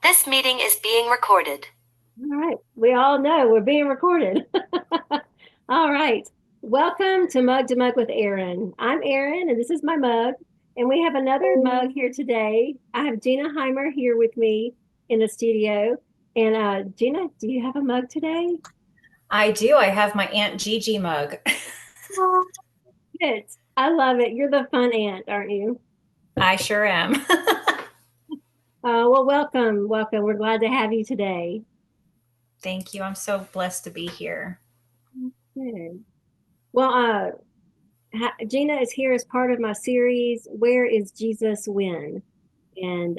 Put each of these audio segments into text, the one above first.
This meeting is being recorded. All right. We all know we're being recorded. All right. Welcome to Mug with Erin. I'm Erin, and this is my mug. And we have another mug here today. I have Geena Hymer here with me in the studio. And Geena, do you have a mug today? I do. I have my Aunt Gigi mug. Oh, good. I love it. You're the fun aunt, aren't you? I sure am. Well, welcome. Welcome. We're glad to have you today. Thank you. I'm so blessed to be here. Good. Well, Geena is here as part of my series, Where is Jesus When? And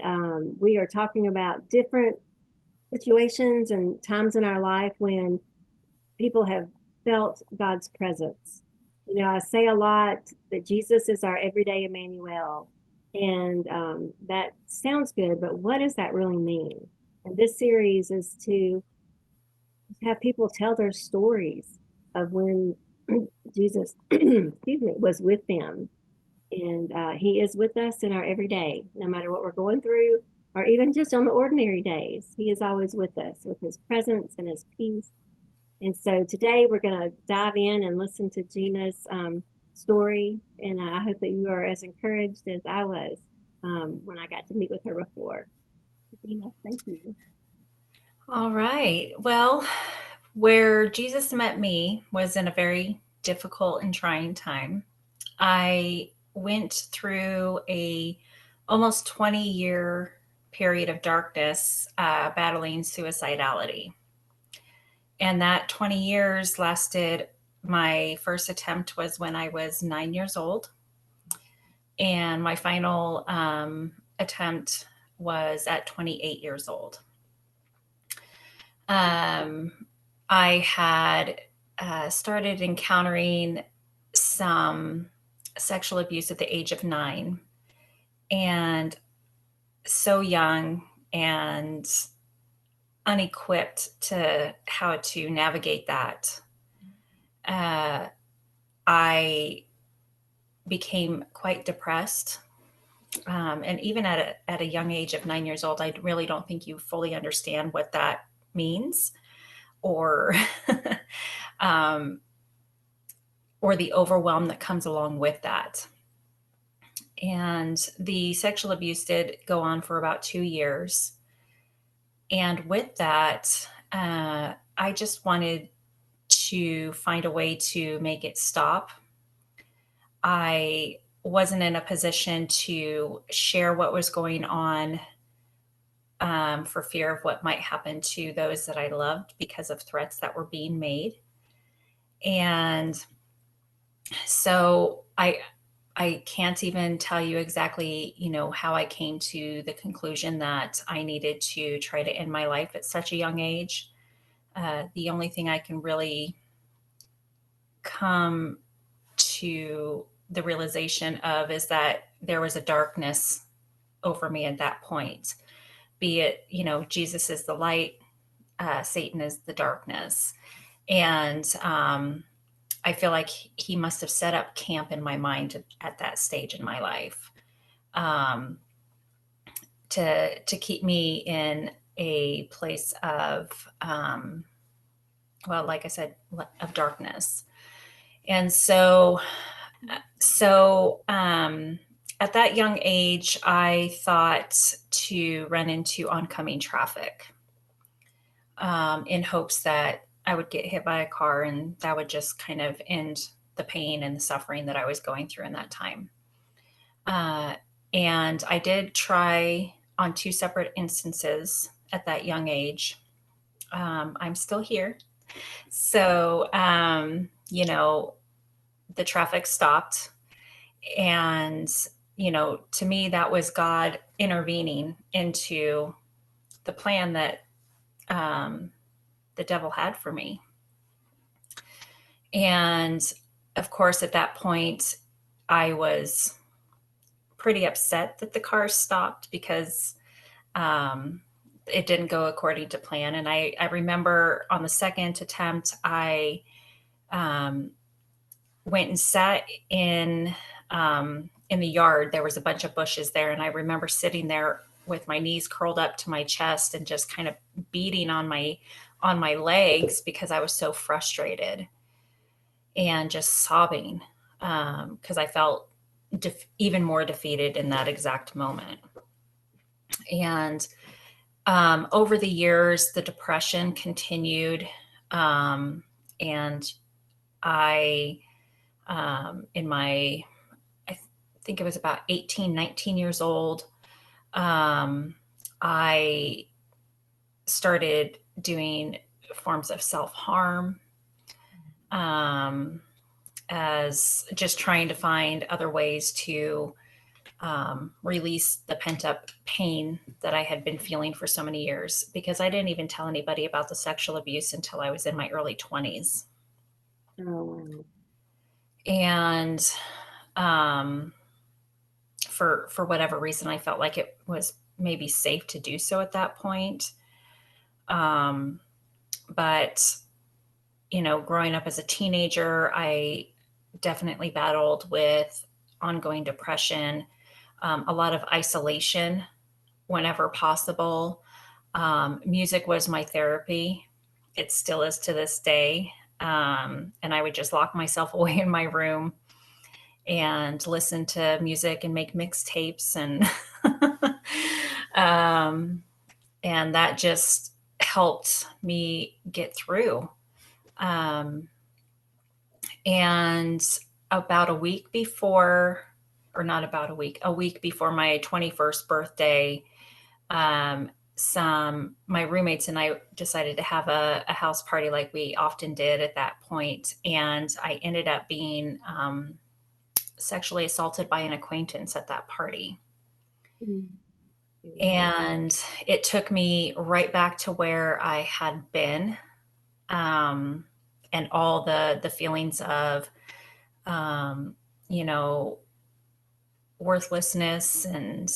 we are talking about different situations and times in our life when people have felt God's presence. You know, I say a lot that Jesus is our everyday Emmanuel. And that sounds good, but what does that really mean? And this series is to have people tell their stories of when Jesus, excuse me, was with them. And he is with us in our everyday, no matter what we're going through, or even just on the ordinary days. He is always with us with his presence and his peace. And so today we're going to dive in and listen to Gina's story. And I hope that you are as encouraged as I was when I got to meet with her before. Gina, thank you. All right. Well, where Jesus met me was in a very difficult and trying time. I went through a almost 20-year period of darkness, battling suicidality. And that 20 years lasted. My first attempt was when I was 9 years old. And my final attempt was at 28 years old. Um, I had started encountering some sexual abuse at the age of 9, and so young and unequipped to how to navigate that. Uh, I became quite depressed. And even at a young age of 9 years old, I really don't think you fully understand what that means, or um, or the overwhelm that comes along with that. And the sexual abuse did go on for about 2 years. And with that, I just wanted to find a way to make it stop. I wasn't in a position to share what was going on, for fear of what might happen to those that I loved because of threats that were being made. And so I can't even tell you exactly, how I came to the conclusion that I needed to try to end my life at such a young age. The only thing I can really come to the realization of is that there was a darkness over me at that point. Be it, Jesus is the light, Satan is the darkness. And I feel like he must have set up camp in my mind at that stage in my life, um, to keep me in a place of, well, like I said, of darkness. And so at that young age, I thought to run into oncoming traffic, in hopes that I would get hit by a car and that would just kind of end the pain and the suffering that I was going through in that time. Uh, and I did try on two separate instances at that young age. I'm still here. So, the traffic stopped. And, to me, that was God intervening into the plan that um, the devil had for me. And of course, at that point, I was pretty upset that the car stopped because um, it didn't go according to plan. And I remember on the second attempt, I um, went and sat in the yard. There was a bunch of bushes there, and I remember sitting there with my knees curled up to my chest and just kind of beating on my legs because I was so frustrated and just sobbing because I felt even more defeated in that exact moment. And over the years, the depression continued. And I, in my, I think it was about 18, 19 years old, I started doing forms of self harm, um, as just trying to find other ways to release the pent up pain that I had been feeling for so many years because I didn't even tell anybody about the sexual abuse until I was in my early 20s. Oh, wow. And um, for whatever reason, I felt like it was maybe safe to do so at that point. Um, but, growing up as a teenager, I definitely battled with ongoing depression, a lot of isolation whenever possible. Music was my therapy. It still is to this day. And I would just lock myself away in my room and listen to music and make mixtapes and um, and that just helped me get through. Um, and about a week before, or not about a week before my 21st birthday, my roommates and I decided to have a house party like we often did at that point, and I ended up being sexually assaulted by an acquaintance at that party. Mm. Yeah. And it took me right back to where I had been, um, and all the feelings of, um, you know, worthlessness and,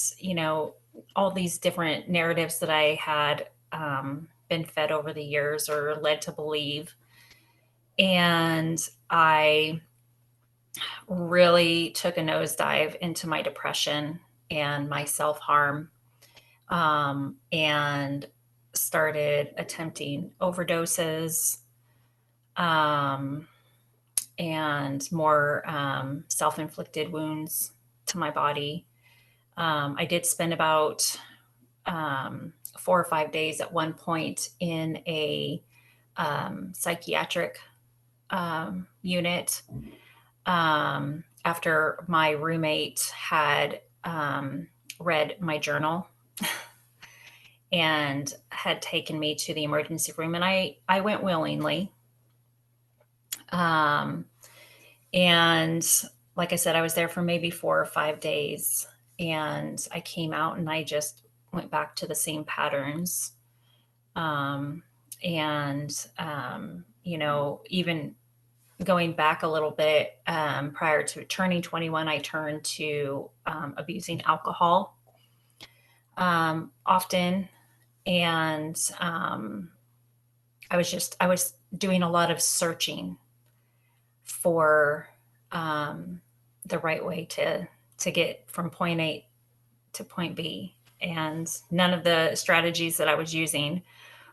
all these different narratives that I had been fed over the years or led to believe. And I really took a nosedive into my depression and my self harm, and started attempting overdoses, um, and more self inflicted wounds to my body. I did spend about 4 or 5 days at one point in a psychiatric unit, after my roommate had read my journal and had taken me to the emergency room, and I went willingly. Um, and like I said, I was there for maybe 4 or 5 days, and I came out and I just went back to the same patterns. Um, and even going back a little bit, prior to turning 21, I turned to abusing alcohol often. And I was doing a lot of searching for um, the right way to get from point A to point B. And none of the strategies that I was using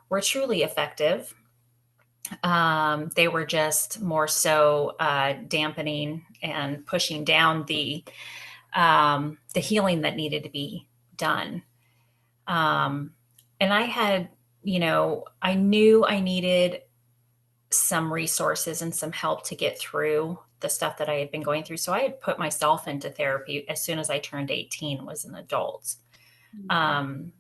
were truly effective. They were just more so dampening and pushing down the healing that needed to be done. Um, and I knew I needed some resources and some help to get through the stuff that I had been going through. So I had put myself into therapy as soon as I turned 18, was an adult. Mhm. Um,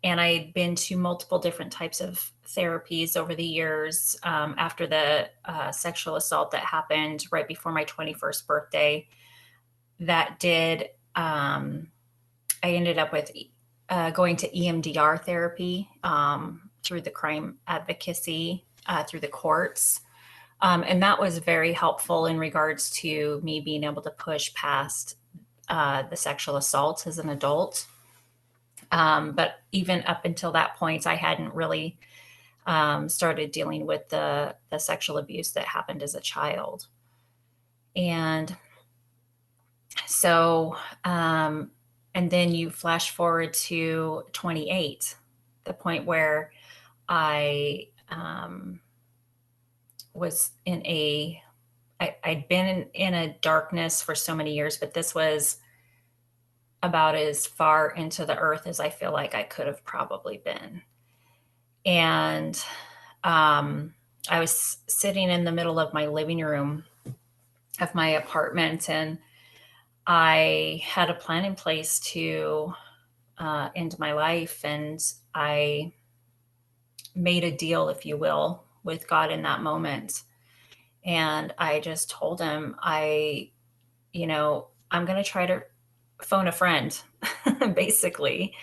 and I had been to multiple different types of therapies over the years, after the sexual assault that happened right before my 21st birthday. That did, I ended up with going to EMDR therapy, through the crime advocacy, through the courts. And that was very helpful in regards to me being able to push past the sexual assault as an adult. But even up until that point, I hadn't really started dealing with the sexual abuse that happened as a child. And so, And then you flash forward to 28, the point where I was in a, I'd been in a darkness for so many years, but this was about as far into the earth as I feel like I could have probably been. And I was sitting in the middle of my living room of my apartment, and I had a plan in place to end my life. And I made a deal, if you will, with God in that moment. And I just told him, I'm going to try to phone a friend, basically.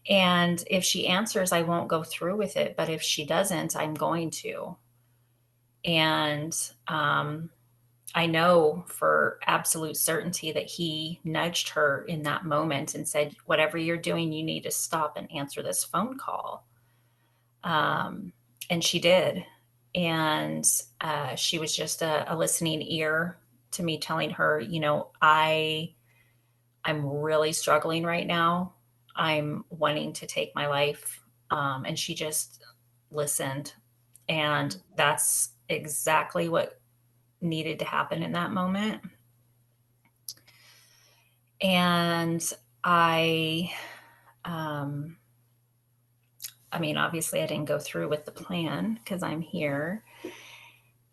And if she answers, I won't go through with it. But if she doesn't, I'm going to. And I know for absolute certainty that he nudged her in that moment and said, whatever you're doing, you need to stop and answer this phone call. Um, and she did. And she was just a listening ear to me telling her, I'm really struggling right now. I'm wanting to take my life. And she just listened. And that's exactly what needed to happen in that moment. And I, um, I mean, obviously, I didn't go through with the plan because I'm here.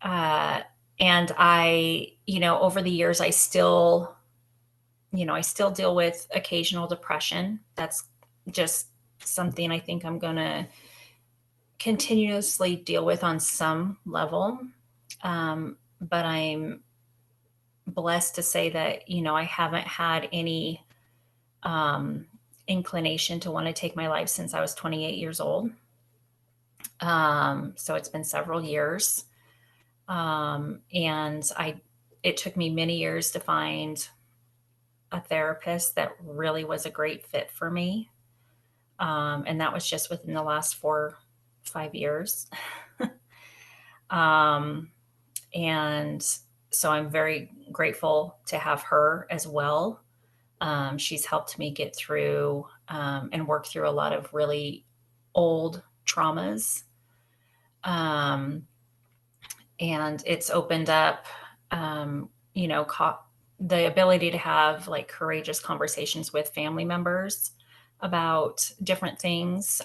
Uh, and over the years, I still deal with occasional depression. That's just something I think I'm going to continuously deal with on some level. But I'm blessed to say that, I haven't had any um, inclination to want to take my life since I was 28 years old. So it's been several years. And it took me many years to find a therapist that really was a great fit for me. And that was just within the last 5 years. um, and so I'm very grateful to have her as well. She's helped me get through and work through a lot of really old traumas. Um, and it's opened up, um, you know, co- the ability to have like courageous conversations with family members about different things,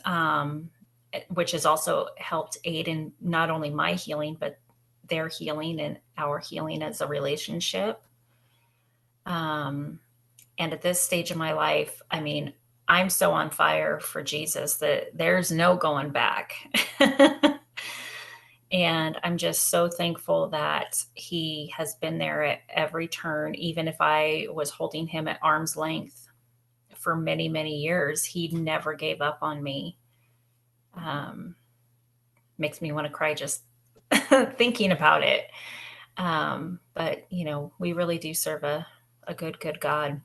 which has also helped aid in not only my healing, but their healing and our healing as a relationship. Um, and at this stage of my life, I mean, I'm so on fire for Jesus that there's no going back. And I'm just so thankful that he has been there at every turn, even if I was holding him at arm's length for many, many years. He never gave up on me. Um, Makes me want to cry just thinking about it. But, we really do serve a good, good God.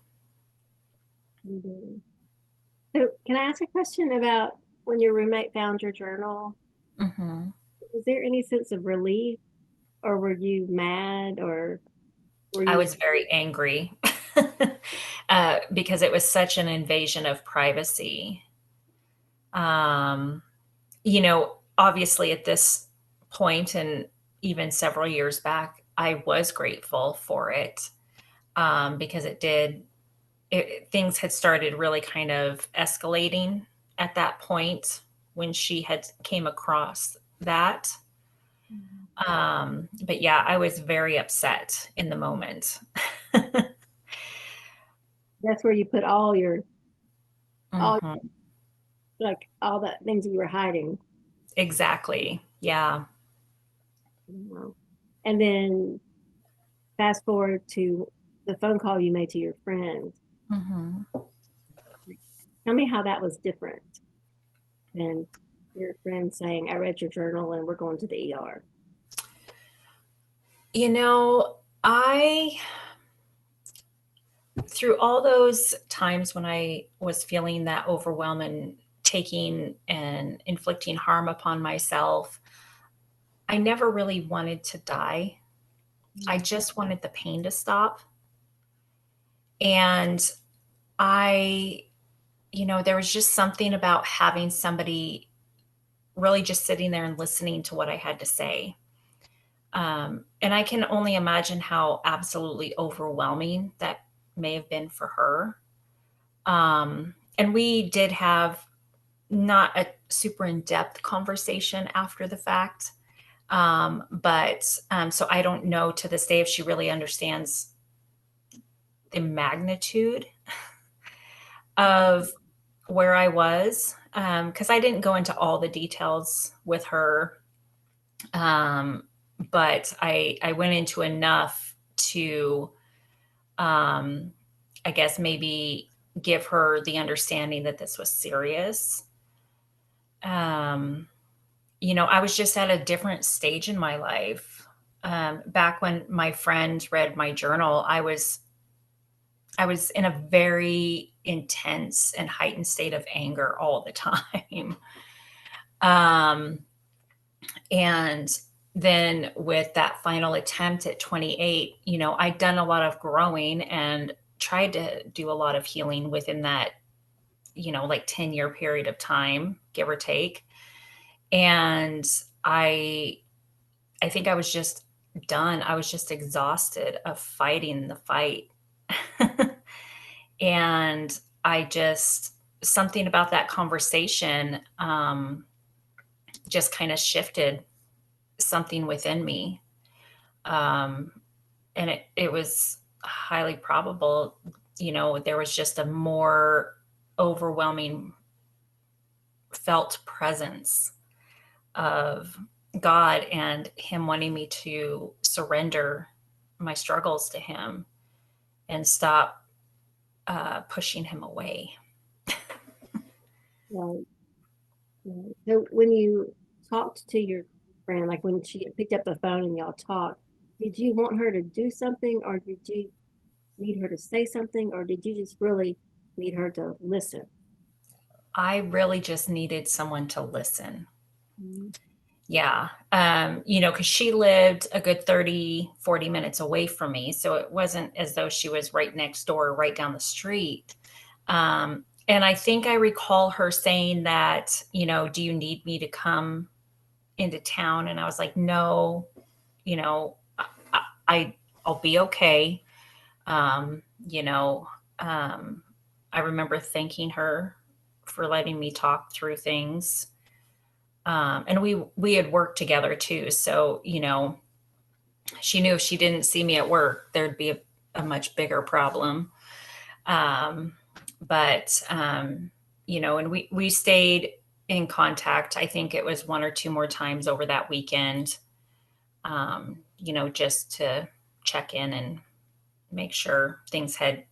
Mhm. So, can I ask a question about when your roommate found your journal? Hmm. Was there any sense of relief, or were you mad, or were I you? was very angry because it was such an invasion of privacy. Um, Obviously at this point and even several years back, I was grateful for it because things had started really kind of escalating at that point when she had came across that. But yeah, I was very upset in the moment. That's where you put all Hmm. like all the things you were hiding. Exactly. Yeah. Wow. And then fast forward to the phone call you made to your friend. Hmm. Tell me how that was different than your friend saying, "I read your journal and we're going to the ER." I through all those times when I was feeling that overwhelm and taking and inflicting harm upon myself, I never really wanted to die. I just wanted the pain to stop. And I, there was just something about having somebody really just sitting there and listening to what I had to say. And I can only imagine how absolutely overwhelming that may have been for her. And we did have not a super in depth conversation after the fact. But so I don't know to this day if she really understands the magnitude of where I was, because I didn't go into all the details with her, um, but I went into enough to, um, I guess, maybe give her the understanding that this was serious. Um, I was just at a different stage in my life. Back when my friend read my journal, I was in a very intense and heightened state of anger all the time. Um, and then with that final attempt at 28, I'd done a lot of growing and tried to do a lot of healing within that, like 10-year period of time, give or take. And I I think I was just done. I was just exhausted of fighting the fight. And I just something about that conversation, just kinda shifted something within me. Um, and it was highly probable, there was just a more overwhelming felt presence of God and Him wanting me to surrender my struggles to Him and stop pushing Him away. Right, right. So when you talked to your friend, like when she picked up the phone and y'all talked, did you want her to do something, or did you need her to say something, or did you just really need her to listen? I really just needed someone to listen. Mhm. Yeah. Because she lived a good 30, 40 minutes away from me. So it wasn't as though she was right next door, right down the street. And I think I recall her saying that, do you need me to come into town? And I was like, no, you know, I, I'll be okay. Um, you know, um, I remember thanking her for letting me talk through things. And we had worked together too, so she knew if she didn't see me at work, there'd be a much bigger problem. Um, but and we stayed in contact. I think it was one or two more times over that weekend. Just to check in and make sure things had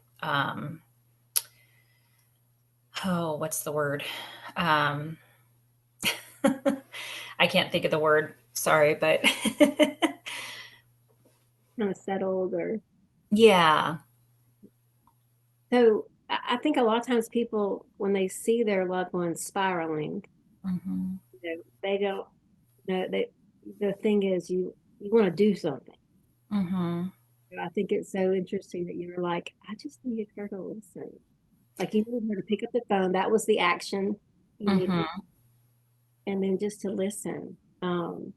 what's the word? Um, I can't think of the word. Sorry, but Kind of settled, or yeah. so I think a lot of times people, when they see their loved ones spiraling, Hmm. they don't know that the thing is you want to do something. Hmm. I think it's so interesting that you were like, I just needed her to listen. Like you needed her to pick up the phone. That was the action you needed, Hmm. and then just to listen. And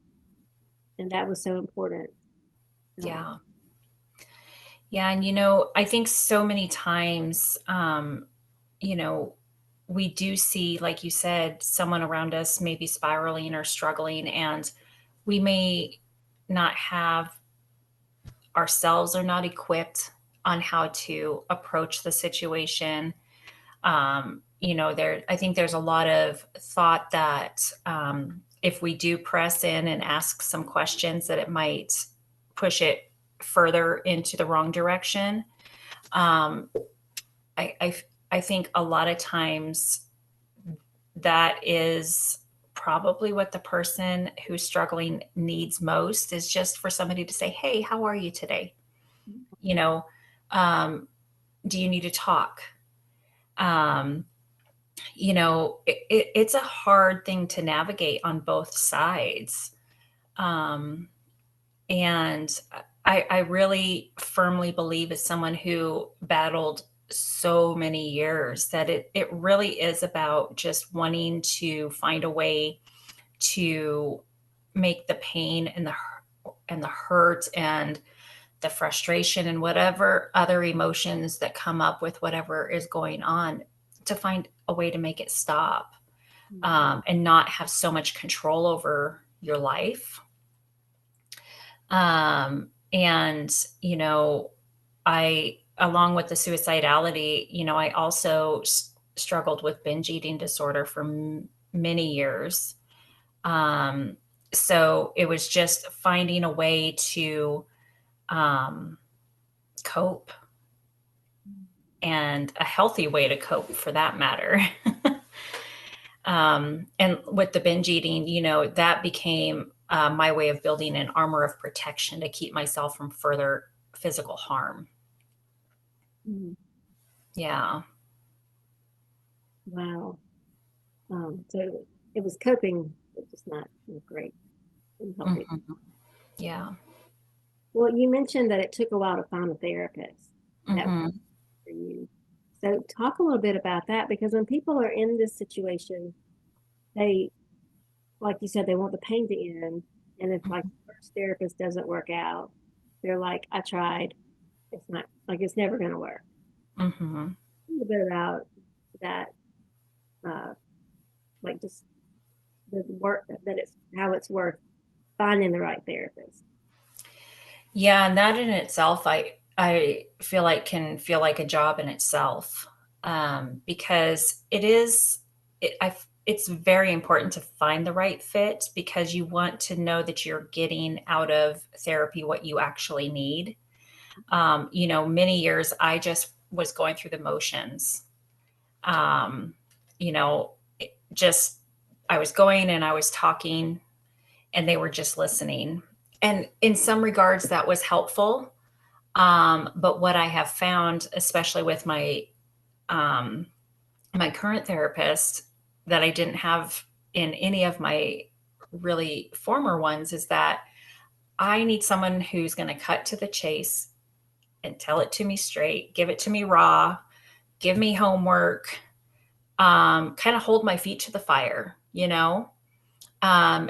that was so important. Um, Yeah. Yeah. And, I think so many times, you know, we do see, like you said, someone around us may be spiraling or struggling, and we may not have ourselves are not equipped on how to approach the situation. I think there's a lot of thought that if we do press in and ask some questions, that it might push it further into the wrong direction. Um, I, I I think a lot of times that is probably what the person who's struggling needs most is just for somebody to say, "Hey, how are you today?" You know, um, do you need to talk? Um, it's a hard thing to navigate on both sides. Um, and I really firmly believe, as someone who battled so many years that it really is about just wanting to find a way to make the pain and the hurt and the frustration and whatever other emotions that come up with whatever is going on, to find a way to make it stop, and not have so much control over your life. And I, along with the suicidality, I also struggled with binge eating disorder for many years. Um, so it was just finding a way to um, cope, and a healthy way to cope for that matter. And with the binge eating, that became my way of building an armor of protection to keep myself from further physical harm. Mhm. Yeah. Wow. So it was coping, but just not great and healthy. Hmm. Yeah. Well, you mentioned that it took a while to find a therapist that was Hmm. for you. So talk a little bit about that because when people are in this situation, they, like you said, they want the pain to end. And if like the first therapist doesn't work out, they're like, I tried. It's not like it's never going to work. Hmm. A little bit about that, uh, like just the work that it's how it's worth finding the right therapist. Yeah, and that in itself, I feel like can feel like a job in itself, because it's very important to find the right fit, because you want to know that you're getting out of therapy what you actually need. Many years I just was going through the motions. Um, just I was going and I was talking, and they were just listening. And in some regards, that was helpful. But what I have found, especially with um, my current therapist, that I didn't have in any of my really former ones, is that I need someone who's going to cut to the chase and tell it to me straight, give it to me raw, give me homework, kind of hold my feet to the fire, Um,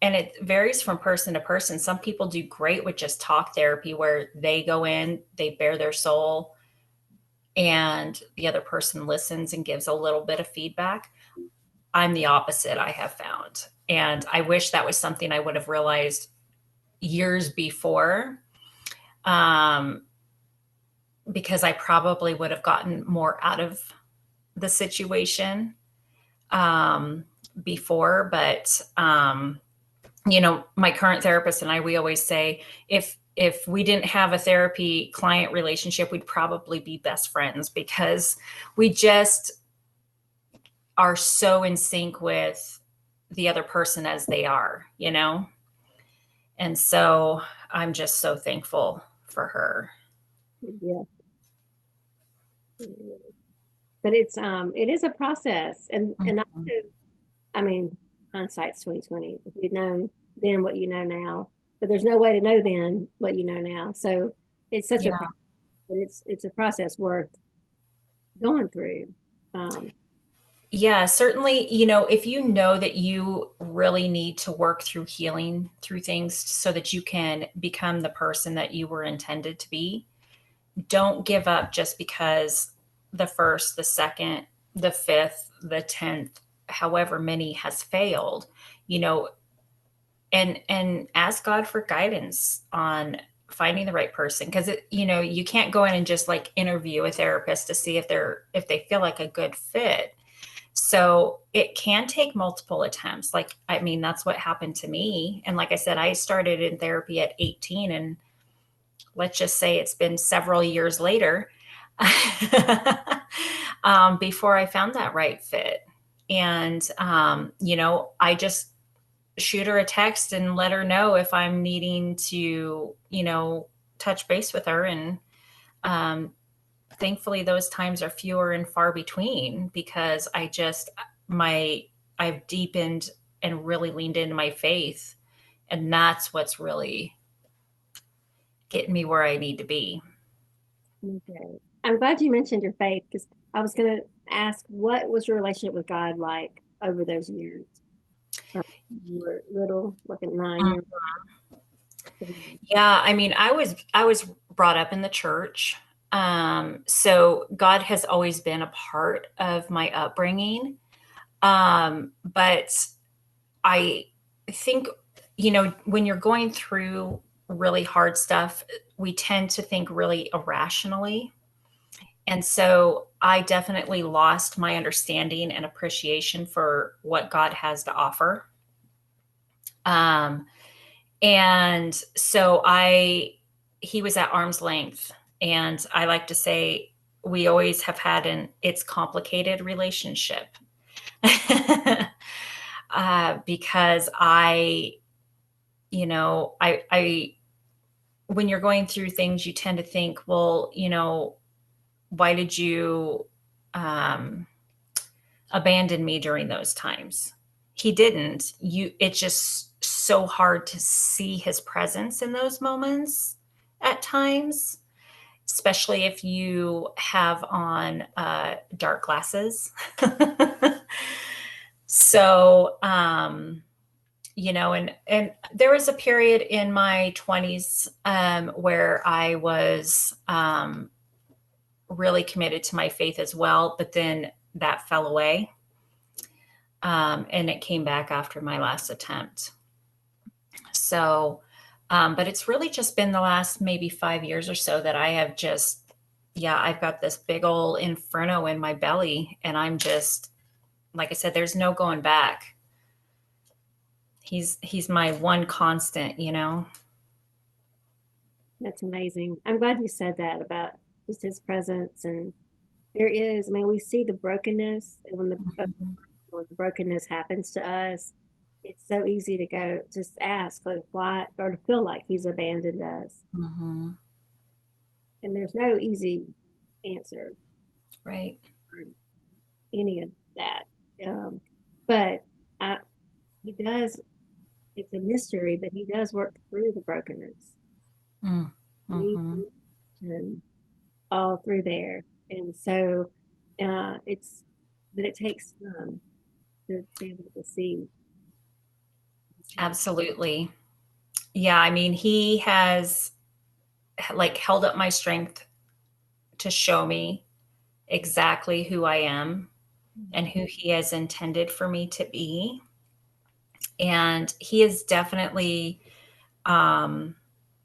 and it varies from person to person. Some people do great with just talk therapy, where they go in, they bare their soul, and the other person listens and gives a little bit of feedback. I'm the opposite, I have found. And I wish that was something I would have realized years before, um, because I probably would have gotten more out of the situation um, before. But my current therapist and I, we always say, if we didn't have a therapy client relationship, we'd probably be best friends, because we just are so in sync with the other person as they are. And so I'm just so thankful for her. Yeah. But it is a process and Mhm. also, I mean, hindsight's 2020. If you'd known then what you know now, but there's no way to know then what you know now. So it's such a Yeah. process, but it's a process worth going through. Um, Yeah, certainly, if you know that you really need to work through healing through things so that you can become the person that you were intended to be, don't give up just because the first, the second, the fifth, the 10th, however many has failed, you know, and ask God for guidance on finding the right person. Cause you can't go in and just like interview a therapist to see if they feel like a good fit. So it can take multiple attempts. Like, I mean, that's what happened to me. And like I said, I started in therapy at 18, and let's just say it's been several years later before I found that right fit. And, I just shoot her a text and let her know if I'm needing to, touch base with her. And um, thankfully, those times are fewer and far between, because I've deepened and really leaned into my faith. And that's what's really getting me where I need to be. okay. I'm glad you mentioned your faith because I was going to ask, what was your relationship with God like over those years? Um, you were little, like at 9 years old. Yeah, I mean, I was brought up in the church. So God has always been a part of my upbringing. But I think, when you're going through really hard stuff, we tend to think really irrationally. And so I definitely lost my understanding and appreciation for what God has to offer. Um, and so he was at arm's length. And I like to say we always have had an it's complicated relationship. Because I, when you're going through things, you tend to think, well, why did you um, abandon me during those times? He didn't. It's just so hard to see his presence in those moments at times, especially if you have on dark glasses. So, and there was a period in my 20s where I was really committed to my faith as well, but then that fell away. And it came back after my last attempt. So, but it's really just been the last maybe 5 years or so that I have just, yeah, I've got this big old inferno in my belly. And I'm just, like I said, there's no going back. He's my one constant. That's amazing. I'm glad you said that about just his presence. And there is, I mean, we see the brokenness, and when the brokenness happens to us, it's so easy to go just ask, like, why, or to feel like he's abandoned us. Mhm. And there's no easy answer Right. for any of that. Um, but I, he does, it's a mystery, but he does work through the brokenness. Mm. He Mhm. and all through there. And so it's, but it takes time to be able to see his hand. Absolutely. Yeah, I mean, he has like held up my strength to show me exactly who I am and who he has intended for me to be. And he has definitely um,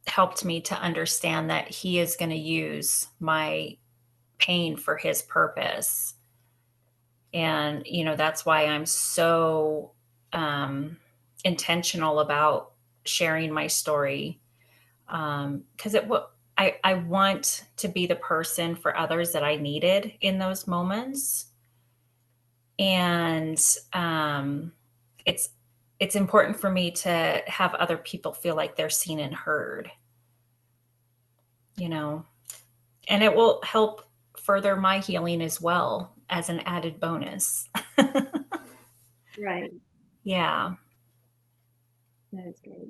helped me to understand that he is going to use my pain for his purpose. And, that's why I'm so intentional about sharing my story. Because I want to be the person for others that I needed in those moments. And it's it's important for me to have other people feel like they're seen and heard, you know, and it will help further my healing as well as an added bonus. Right. Yeah. That is great.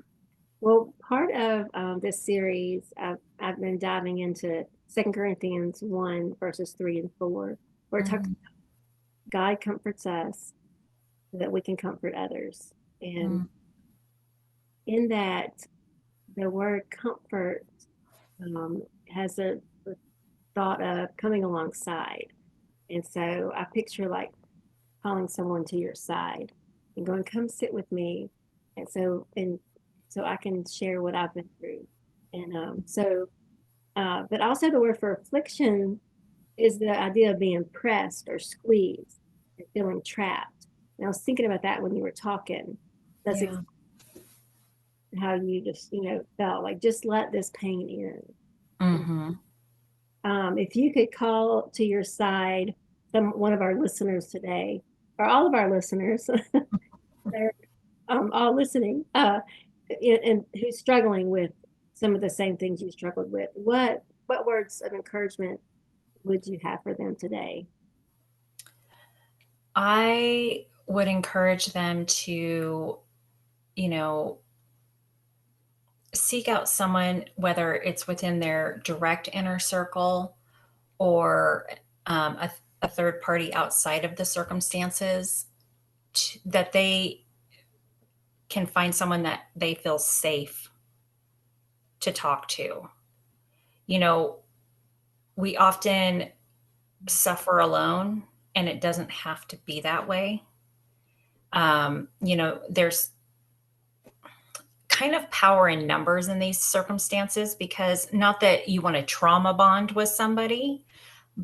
Well, part of this series, I've been diving into Second Corinthians 1, verses 3 and 4, where it talks Mhm. God comforts us so that we can comfort others. And Mm. in that, the word comfort has a thought of coming alongside. And so I picture like calling someone to your side and going, come sit with me. And so I can share what I've been through. And but also the word for affliction is the idea of being pressed or squeezed and feeling trapped. And I was thinking about that when you were talking. That's Yeah. how you just, felt like just let this pain in. And Hmm. if you could call to your side one of our listeners today, or all of our listeners, they're all listening, and who's struggling with some of the same things you struggled with, what words of encouragement would you have for them today? I would encourage them to, you know, seek out someone, whether it's within their direct inner circle or a third party outside of the circumstances, that they can find someone that they feel safe to talk to. You know, we often suffer alone, and it doesn't have to be that way. There's kind of power in numbers in these circumstances, because not that you want to trauma bond with somebody,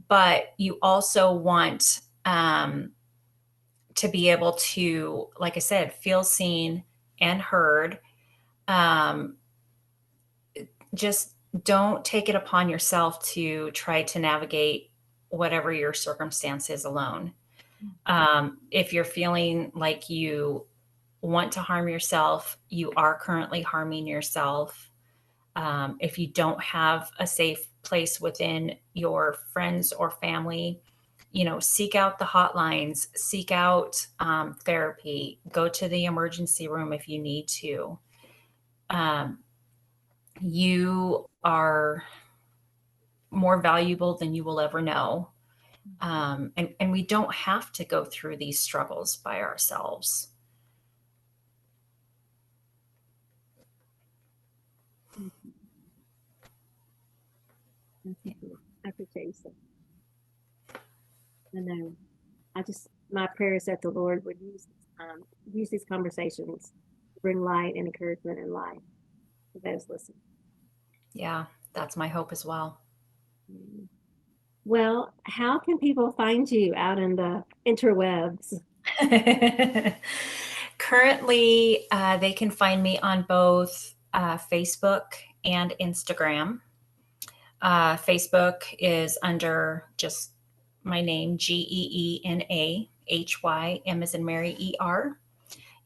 but you also want to be able to, like I said, feel seen and heard. Um, just don't take it upon yourself to try to navigate whatever your circumstance is alone. If you're feeling like you want to harm yourself, you are currently harming yourself. If you don't have a safe place within your friends or family, seek out the hotlines, seek out therapy, go to the emergency room if you need to. Um, you are more valuable than you will ever know. And we don't have to go through these struggles by ourselves. I appreciate you so. I know. My prayer is that the Lord would use these conversations to bring light and encouragement and life to those listening. Yeah, that's my hope as well. Well, how can people find you out in the interwebs? Currently, they can find me on both Facebook and Instagram. Facebook is under just my name, Geenahy, M as in Mary, ER.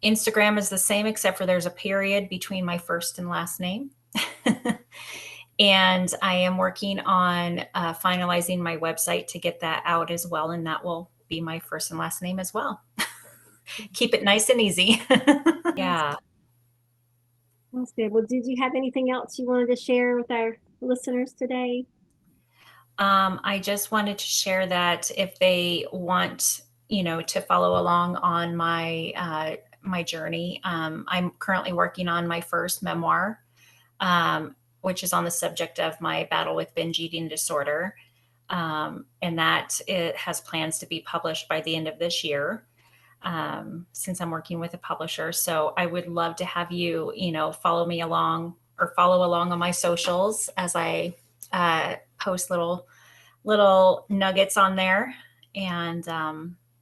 Instagram is the same, except for there's a period between my first and last name. And I am working on finalizing my website to get that out as well. And that will be my first and last name as well. Keep it nice and easy. Yeah. That's good. Well, did you have anything else you wanted to share with our listeners today? I just wanted to share that if they want, to follow along on my journey, I'm currently working on my first memoir, which is on the subject of my battle with binge eating disorder, and that it has plans to be published by the end of this year. Since I'm working with a publisher, so I would love to have you, follow me along or follow along on my socials as I post little nuggets on there. And,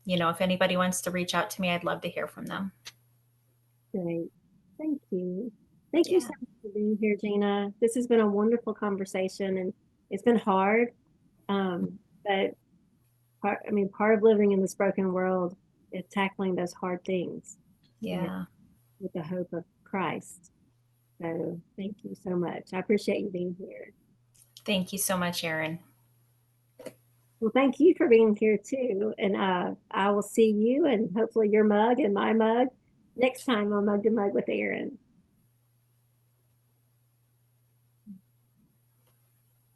if anybody wants to reach out to me, I'd love to hear from them. Great. Thank you. Thank you Yeah. so much for being here, Geena. This has been a wonderful conversation, and it's been hard. But part of living in this broken world is tackling those hard things, Yeah. with the hope of Christ. So thank you so much. I appreciate you being here. Thank you so much, Erin. Well, thank you for being here too. And I will see you and hopefully your mug and my mug next time on Mug to Mug with Erin.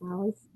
I always